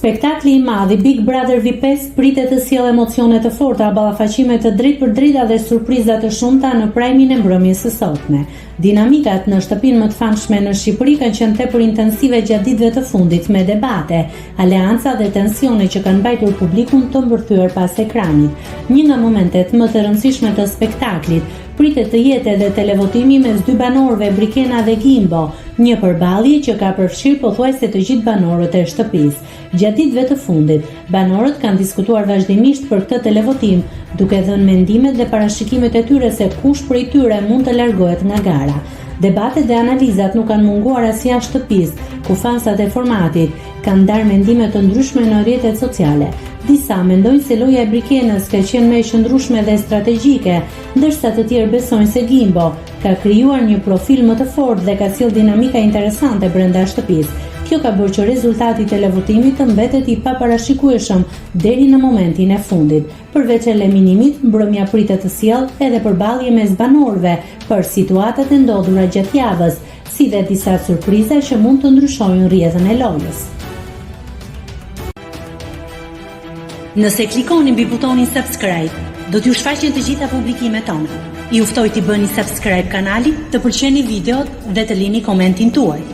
Spektakli i madh i Big Brother VIP5 pritet të sjellë emocione të forta, ballafaqime të drejtpërdrejta dhe surpriza të shumta në prajmin e mbrëmjes së sotme. Dinamikat në shtëpinë më të famshme në Shqipëri kanë qenë tepër intensive gjatë ditëve të fundit, me debate, aleanca dhe tensione që kanë mbajtur publikun të mbërthyer pas ekranit. Një nga momentet më të rëndësishme të spektaklit pritet të jetë edhe televotimi mes dy banorëve, Brikena dhe Gimbo, një përballje që ka përfshirë pothuajse të gjithë banorët e shtëpisë. Gjatë ditëve të fundit, banorët kanë diskutuar vazhdimisht për këtë televotim, duke dhënë mendimet dhe parashikimet e tyre se kush prej tyre mund të largohet nga gara. Debatet dhe analizat nuk kanë munguar as jashtë shtëpisë, ku fansat e formatit kanë ndarë mendime të ndryshme në rrjetet sociale. Disa mendojnë se loja e Brikenës ka qenë më e qëndrueshme dhe strategjike, ndërsa të tjerë besojnë se Gimbo ka krijuar një profil më të fortë dhe ka sjellë dinamika interesante brenda shtëpisë. Kjo ka bërë që rezultati i televotimit të mbetet i paparashikueshëm deri në momentin e fundit. Përveç eliminimit, mbrëmja pritet të sjellë edhe përballje mes banorëve për situatat e ndodhura gjatë javës, si dhe disa surpriza që mund të ndryshojnë rrjedhën e lojës. Nëse klikoni mbi butonin subscribe, do t'ju shfaqen të gjitha publikimet tona. Ju ftoj t'i bëni subscribe kanalit, të pëlqeni videot dhe të lini komentin tuaj.